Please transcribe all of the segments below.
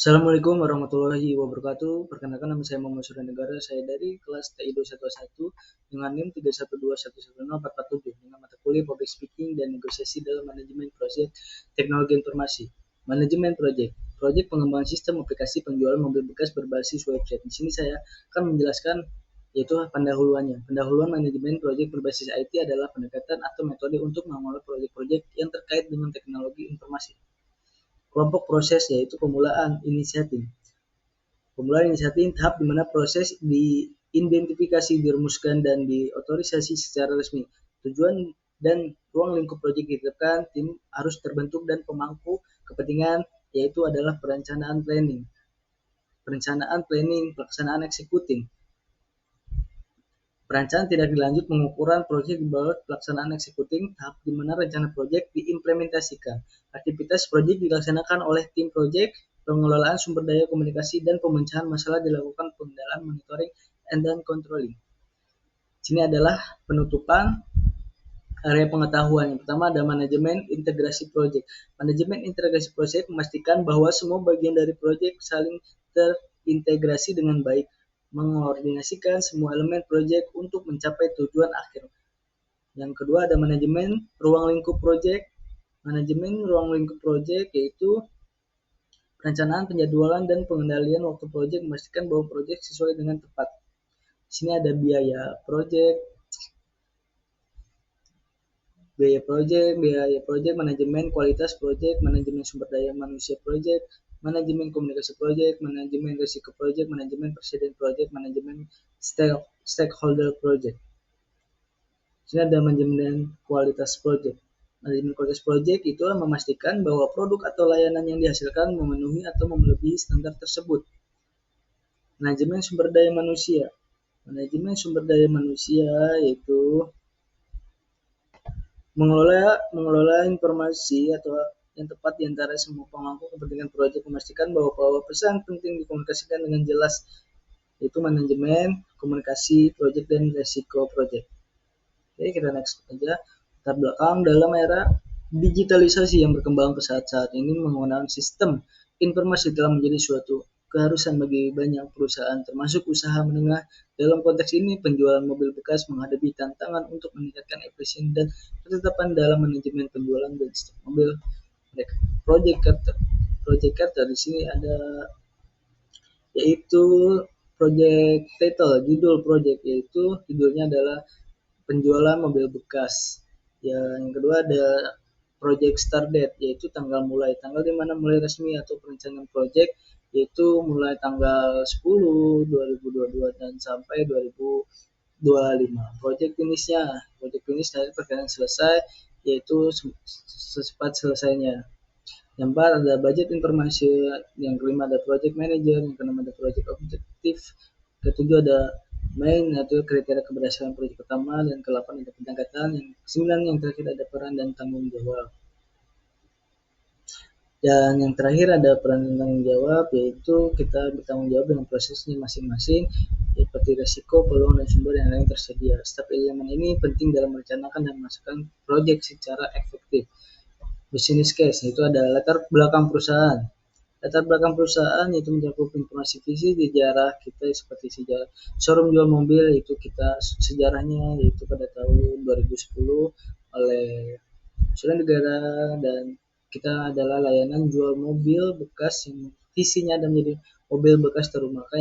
Assalamualaikum warahmatullahi wabarakatuh. Perkenalkan nama saya Muhammad Suryanegara. Saya dari kelas TI 211 dengan NIM 312110447 dengan mata kuliah Public Speaking dan Negosiasi dalam Manajemen Proyek Teknologi Informasi. Manajemen Proyek. Proyek pengembangan sistem aplikasi penjualan mobil bekas berbasis website. Di sini saya akan menjelaskan yaitu pendahuluannya. Pendahuluan manajemen proyek berbasis IT adalah pendekatan atau metode untuk mengelola proyek-proyek yang terkait dengan teknologi informasi. Kelompok proses yaitu pemulaan inisiatif. Pemulaan inisiatif tahap di mana proses diidentifikasi, dirumuskan, dan diotorisasi secara resmi. Tujuan dan ruang lingkup proyek ditetapkan, tim harus terbentuk dan pemangku kepentingan yaitu adalah perencanaan planning, pelaksanaan eksekutif. Perencanaan tidak dilanjut pengukuran proyek di bawah pelaksanaan eksekutif, tahap di mana rencana proyek diimplementasikan. Aktivitas proyek dilaksanakan oleh tim proyek, pengelolaan sumber daya komunikasi, dan pemecahan masalah dilakukan pengendalian, monitoring, dan controlling. Sini adalah penutupan area pengetahuan. Yang pertama ada manajemen integrasi proyek. Manajemen integrasi proyek memastikan bahwa semua bagian dari proyek saling terintegrasi dengan baik, mengkoordinasikan semua elemen proyek untuk mencapai tujuan akhir. Yang kedua ada manajemen ruang lingkup proyek. Manajemen ruang lingkup proyek yaitu perencanaan, penjadwalan, dan pengendalian waktu proyek, memastikan bahwa proyek sesuai dengan tepat. Di sini ada biaya proyek, manajemen kualitas proyek, manajemen sumber daya manusia proyek, manajemen komunikasi proyek, manajemen risiko proyek, manajemen presiden proyek, manajemen stakeholder proyek. Sini ada manajemen kualitas proyek. Manajemen kualitas proyek itu memastikan bahwa produk atau layanan yang dihasilkan memenuhi atau melebihi standar tersebut. Manajemen sumber daya manusia. Manajemen sumber daya manusia yaitu mengelola informasi atau yang tepat di antara semua pemangku kepentingan proyek, memastikan bahwa pesan penting dikomunikasikan dengan jelas, yaitu manajemen komunikasi proyek dan risiko proyek. Oke, kita next aja. Latar belakang dalam era digitalisasi yang berkembang pesat saat ini, menggunakan sistem informasi telah menjadi suatu keharusan bagi banyak perusahaan, termasuk usaha menengah. Dalam konteks ini, penjualan mobil bekas menghadapi tantangan untuk meningkatkan efisiensi dan ketetapan dalam manajemen penjualan dan stok mobil. Project Carter di sini ada yaitu project title, judul project yaitu judulnya adalah penjualan mobil bekas. Yang kedua ada project start date yaitu tanggal di mana mulai resmi atau perencanaan project yaitu mulai tanggal 10 2022 dan sampai 2025. Project finish dari perkiraan selesai yaitu secepat selesainya. Yang keempat ada budget informasi, yang kelima ada project manager, yang keenam ada project objektif, ketujuh ada main atau kriteria keberhasilan proyek pertama, dan ke-8 ada pendekatan, yang ke-9 yang terakhir ada peran dan tanggung jawab. Dan yang terakhir ada peran dan tanggung jawab, yaitu kita bertanggung jawab dengan prosesnya masing-masing, seperti resiko, peluang, dan sumber yang lain tersedia. Setiap elemen ini penting dalam merencanakan dan memasukkan proyek secara efektif. Business case itu ada latar belakang perusahaan. Latar belakang perusahaan yaitu mencakup informasi visi sejarah kita seperti sejarah showroom jual mobil, yaitu kita sejarahnya yaitu pada tahun 2010 oleh Suryanegara, dan kita adalah layanan jual mobil bekas yang visinya dan menjadi mobil bekas termuka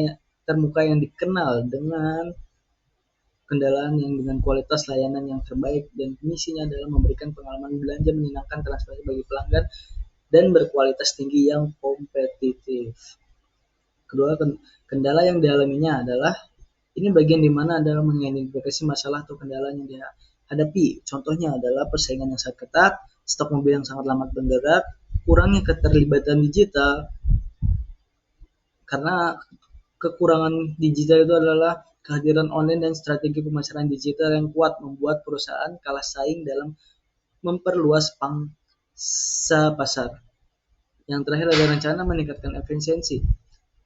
yang dikenal dengan kendaraan yang dengan kualitas layanan yang terbaik, dan misinya adalah memberikan pengalaman belanja menyenangkan, transparan bagi pelanggan, dan berkualitas tinggi yang kompetitif. Kedua, kendala yang dialaminya adalah ini bagian di mana adalah mengidentifikasi masalah atau kendala yang dihadapi. Contohnya adalah persaingan yang sangat ketat, stok mobil yang sangat lambat bergerak, kurangnya keterlibatan digital. Karena kekurangan digital itu adalah kehadiran online dan strategi pemasaran digital yang kuat membuat perusahaan kalah saing dalam memperluas pangsa pasar. Yang terakhir ada rencana meningkatkan efisiensi.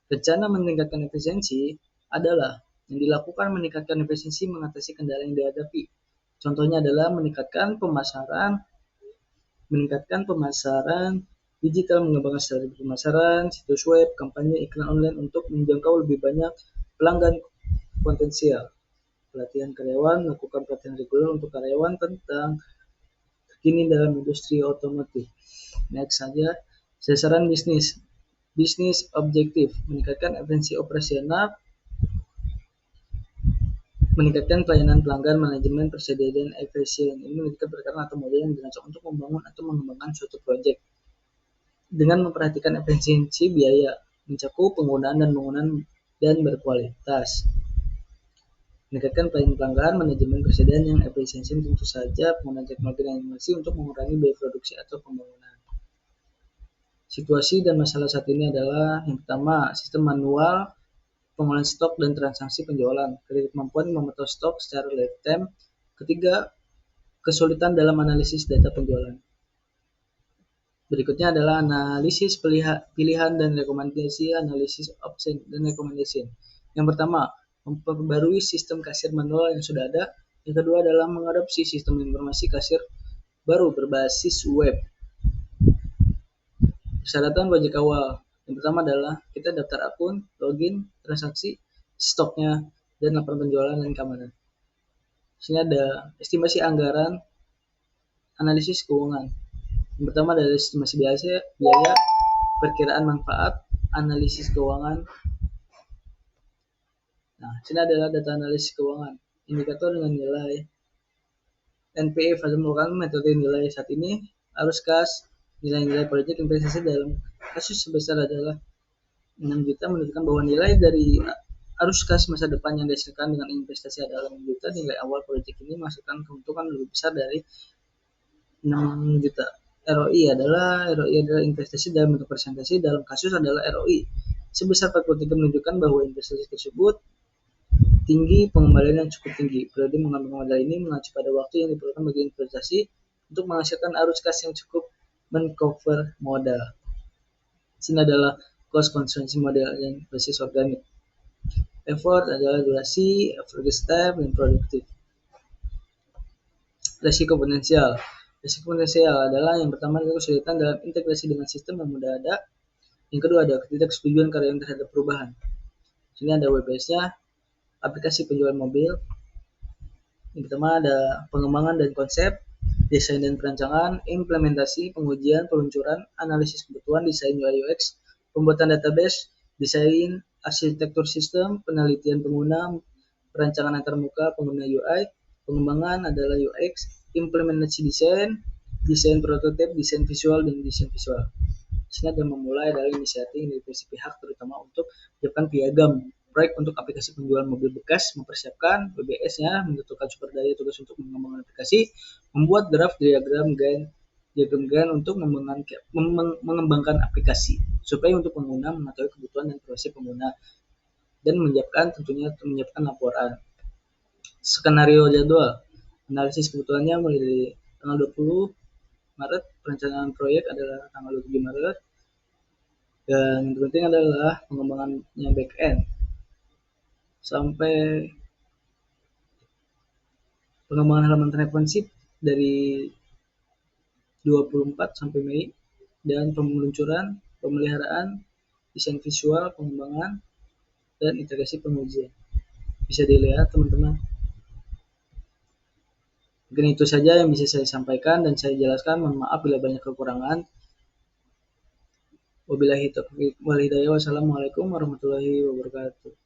Rencana meningkatkan efisiensi adalah yang dilakukan meningkatkan efisiensi mengatasi kendala yang dihadapi. Contohnya adalah meningkatkan pemasaran, digital mengembangkan strategi pemasaran, situs web, kampanye, iklan online untuk menjangkau lebih banyak pelanggan potensial. Pelatihan karyawan, melakukan pelatihan reguler untuk karyawan tentang terkini dalam industri otomotif. Next saja, sasaran bisnis. Bisnis objektif, meningkatkan efisiensi operasional, meningkatkan pelayanan pelanggan, manajemen persediaan dan efisien. Ini meningkatkan perkara atau model yang dirancang untuk membangun atau mengembangkan suatu proyek dengan memperhatikan efisiensi biaya, mencakup penggunaan dan berkualitas. Meningkatkan pelayanan pelanggan, manajemen persediaan yang efisiensi, tentu saja penggunaan teknologi dan inovasi untuk mengurangi biaya produksi atau pembangunan. Situasi dan masalah saat ini adalah yang pertama, sistem manual pengolahan stok dan transaksi penjualan, kemampuan memantau stok secara real time. Ketiga, kesulitan dalam analisis data penjualan. Berikutnya adalah analisis pilihan dan rekomendasi, analisis option dan recommendation. Yang pertama, memperbarui sistem kasir manual yang sudah ada. Yang kedua adalah mengadopsi sistem informasi kasir baru berbasis web. Persyaratan wajib awal. Yang pertama adalah kita daftar akun, login, transaksi, stoknya, dan laporan penjualan dan keamanan. Di sini ada estimasi anggaran, analisis keuangan. Yang pertama adalah estimasi biaya, perkiraan manfaat, analisis keuangan. Nah, di sini adalah data analisis keuangan, indikator dengan nilai NPE fase merupakan metode nilai saat ini, arus kas, nilai-nilai proyek investasi dalam kasus sebesar adalah 6 juta menunjukkan bahwa nilai dari arus kas masa depan yang dihasilkan dengan investasi adalah 6 juta. Nilai awal proyek ini menghasilkan keuntungan lebih besar dari 6 juta. ROI adalah investasi dalam bentuk persentase, dalam kasus adalah ROI sebesar 43 menunjukkan bahwa investasi tersebut tinggi, pengembalian yang cukup tinggi. Periode mengambil modal ini mengacu pada waktu yang diperlukan bagi investasi untuk menghasilkan arus kas yang cukup men-cover modal. Sini adalah cost constraint model yang basis organik. Effort adalah durasi, effort step, dan produktif. Resiko potensial. Risiko potensial adalah yang pertama adalah kesulitan dalam integrasi dengan sistem yang sudah ada. Yang kedua ada ketidaksetujuan karyawan terhadap perubahan. Sini ada WPS-nya, aplikasi penjualan mobil. Yang pertama ada pengembangan dan konsep, desain dan perancangan, implementasi, pengujian, peluncuran, analisis kebutuhan, desain UI UX, pembuatan database, desain arsitektur sistem, penelitian pengguna, perancangan antarmuka pengguna UI, pengembangan adalah UX, implementasi desain prototip, desain visual, dan desain visual. Di sini ada memulai dari inisiatif dari pihak terutama untuk menyiapkan piagam proyek untuk aplikasi penjualan mobil bekas, mempersiapkan WBS-nya, menentukan sumber daya tugas untuk mengembangkan aplikasi, membuat draft diagram Gan untuk mengembangkan aplikasi supaya untuk pengguna mengetahui kebutuhan dan proses pengguna dan menyiapkan laporan. Skenario jadwal, analisis kebutuhannya mulai dari tanggal 20 Maret, perencanaan proyek adalah tanggal 27 Maret, dan yang terpenting adalah pengembangannya back end sampai pengembangan halaman responsif dari 24 sampai Mei, dan peluncuran, pemeliharaan, desain visual, pengembangan, dan integrasi pengujian. Bisa dilihat teman-teman. Mungkin itu saja yang bisa saya sampaikan dan saya jelaskan. Mohon maaf bila banyak kekurangan. Wabillahi taufiq wal hidayah. Wassalamualaikum warahmatullahi wabarakatuh.